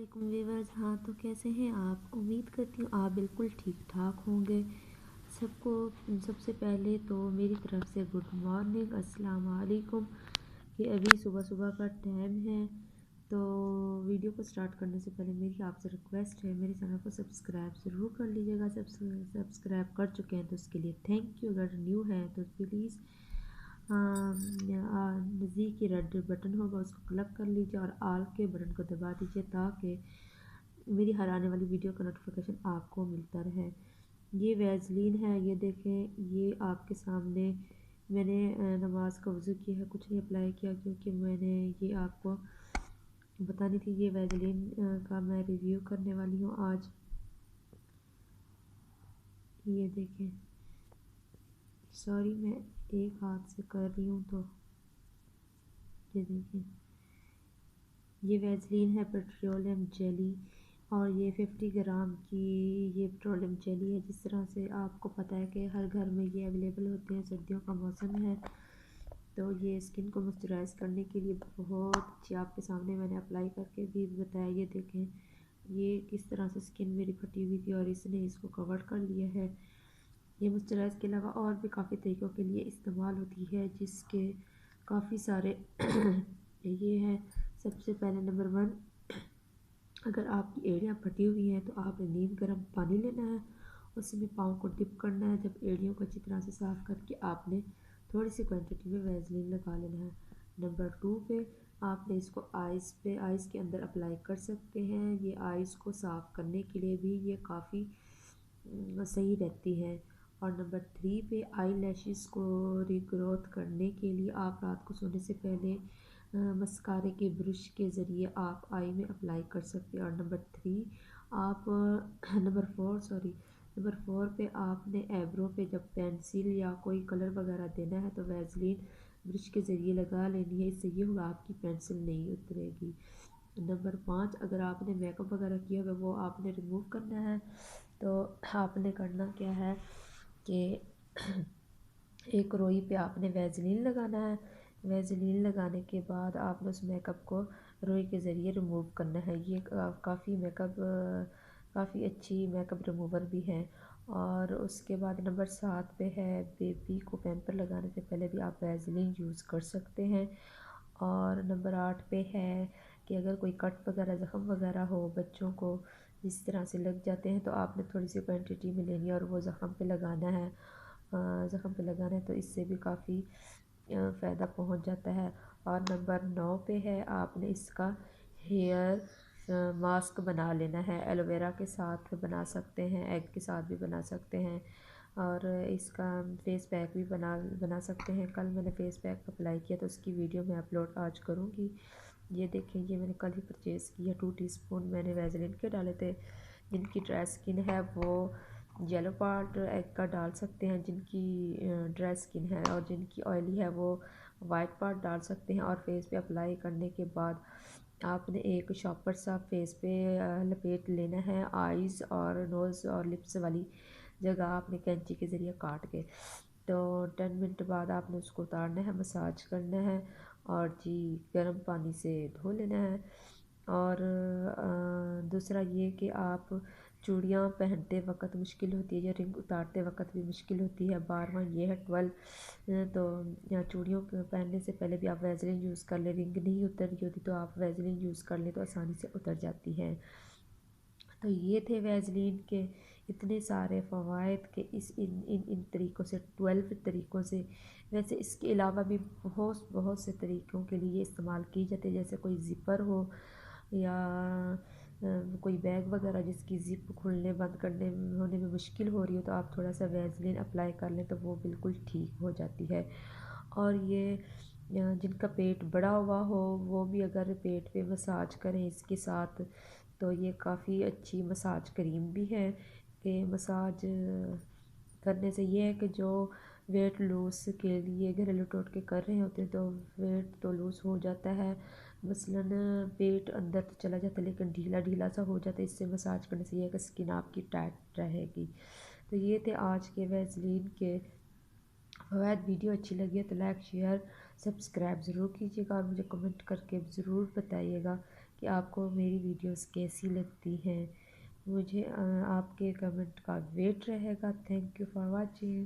वालेकुम व्यूवर्स। हाँ, तो कैसे हैं आप? उम्मीद करती हूँ आप बिल्कुल ठीक ठाक होंगे। सबको सबसे पहले तो मेरी तरफ से गुड मॉर्निंग, अस्सलाम वालेकुम। ये अभी सुबह सुबह का टाइम है। तो वीडियो को स्टार्ट करने से पहले मेरी आपसे रिक्वेस्ट है, मेरे चैनल को सब्सक्राइब ज़रूर कर लीजिएगा। सब्सक्राइब कर चुके हैं तो उसके लिए थैंक यू। अगर न्यू है तो प्लीज़ नज़दीक की रेड बटन होगा उसको क्लिक कर लीजिए और आल के बटन को दबा दीजिए ताकि मेरी हर आने वाली वीडियो का नोटिफिकेशन आपको मिलता रहे। ये वैज़लीन है, ये देखें, ये आपके सामने मैंने नमाज का वज़ू किया है, कुछ नहीं अप्लाई किया क्योंकि मैंने ये आपको बतानी थी। ये वैज़लीन का मैं रिव्यू करने वाली हूँ आज। ये देखें, सॉरी मैं एक हाथ से कर रही हूँ तो ये देखें, ये वैज़लीन है पेट्रोलियम जेली और ये 50 ग्राम की ये पेट्रोलियम जेली है। जिस तरह से आपको पता है कि हर घर में ये अवेलेबल होते हैं, सर्दियों का मौसम है तो ये स्किन को मॉइस्चराइज़ करने के लिए बहुत अच्छी, आपके सामने मैंने अप्लाई करके भी बताया। ये देखें, ये किस तरह से स्किन मेरी फटी हुई थी और इसने इसको कवर कर लिया है। ये मॉइस्चराइज़ के अलावा और भी काफ़ी तरीक़ों के लिए इस्तेमाल होती है, जिसके काफ़ी सारे ये हैं। सबसे पहले नंबर 1, अगर आपकी एड़ियाँ फटी हुई हैं तो आपने नीम गर्म पानी लेना है, उसमें पाँव को डिप करना है। जब एड़ियों को अच्छी तरह से साफ़ करके आपने थोड़ी सी क्वांटिटी में वैज़लीन लगा लेना है। नंबर 2 पे आपने इसको आइज़ के अंदर अप्लाई कर सकते हैं। ये आइज़ को साफ़ करने के लिए भी ये काफ़ी सही रहती है। और नंबर 3 पे आई लैशेस को रीग्रोथ करने के लिए आप रात को सोने से पहले मस्कारे के ब्रश के ज़रिए आप आई में अप्लाई कर सकते हैं। और नंबर 4 पे आपने एब्रो पे जब पेंसिल या कोई कलर वगैरह देना है तो वैज़लीन ब्रश के ज़रिए लगा लेनी है, इससे ये होगा आपकी पेंसिल नहीं उतरेगी। नंबर 5, अगर आपने मेकअप वगैरह किया होगा वो आपने रिमूव करना है तो आपने करना क्या है कि एक रोई पे आपने वैज़लीन लगाना है। वैज़लीन लगाने के बाद आपने उस मेकअप को रोई के ज़रिए रिमूव करना है। ये काफ़ी अच्छी मेकअप रिमूवर भी है। और उसके बाद नंबर 7 पे है, बेबी को पैम्पर लगाने से पहले भी आप वैज़लीन यूज़ कर सकते हैं। और नंबर 8 पे है कि अगर कोई कट वगैरह ज़ख़म वगैरह हो बच्चों को इस तरह से लग जाते हैं तो आपने थोड़ी सी क्वांटिटी में लेनी है और वो ज़ख़म पे लगाना है। तो इससे भी काफ़ी फ़ायदा पहुंच जाता है। और नंबर 9 पे है, आपने इसका हेयर मास्क बना लेना है। एलोवेरा के साथ बना सकते हैं, एग के साथ भी बना सकते हैं और इसका फेस पैक भी बना सकते हैं। कल मैंने फेस पैक अप्लाई किया तो उसकी वीडियो मैं अपलोड आज करूँगी। ये देखें, ये मैंने कल ही परचेज़ किया। 2 टीस्पून मैंने वैज़लीन के डाले थे। जिनकी ड्राई स्किन है वो येलो पार्ट एग का डाल सकते हैं, जिनकी ड्राई स्किन है और जिनकी ऑयली है वो वाइट पार्ट डाल सकते हैं। और फेस पे अप्लाई करने के बाद आपने एक शॉपर सा फेस पे लपेट लेना है। आइज़ और नोज़ और लिप्स वाली जगह आपने कैंची के ज़रिए काट के तो 10 मिनट बाद आपने उसको उतारना है, मसाज करना है और जी गर्म पानी से धो लेना है। और दूसरा ये कि आप चूड़ियाँ पहनते वक्त मुश्किल होती है या रिंग उतारते वक्त भी मुश्किल होती है। 12वां ये है 12 तो या चूड़ियों पहनने से पहले भी आप वैज़लीन यूज़ कर लें। रिंग नहीं उतर रही होती तो आप वैज़लीन यूज़ कर लें तो आसानी से उतर जाती है। तो ये थे वैज़लीन के इतने सारे फ़वाइद के इन तरीक़ों से 12 तरीक़ों से। वैसे इसके अलावा भी बहुत से तरीक़ों के लिए इस्तेमाल की जाती है, जैसे कोई ज़िपर हो या कोई बैग वगैरह जिसकी ज़िप खुलने बंद करने होने में मुश्किल हो रही हो तो आप थोड़ा सा वैज़लीन अप्लाई कर लें तो वो बिल्कुल ठीक हो जाती है। और ये जिनका पेट बड़ा हुआ हो वो भी अगर पेट पे मसाज करें इसके साथ तो ये काफ़ी अच्छी मसाज क्रीम भी है कि मसाज करने से ये है कि जो वेट लूज़ के लिए घरेलू टोटके कर रहे होते हैं तो वेट तो लूज़ हो जाता है, मसलन पेट अंदर तो चला जाता है लेकिन ढीला ढीला सा हो जाता है। इससे मसाज करने से ये है कि स्किन आपकी टाइट रहेगी। तो ये थे आज के वैज़लीन के फ़वाइद। वीडियो अच्छी लगी है तो लाइक शेयर सब्सक्राइब ज़रूर कीजिएगा और मुझे कमेंट करके ज़रूर बताइएगा کہ آپ کو میری ویڈیوز کیسی لگتی ہیں. مجھے آپ کے کمنٹ کا ویٹ رہے گا. Thank you for watching.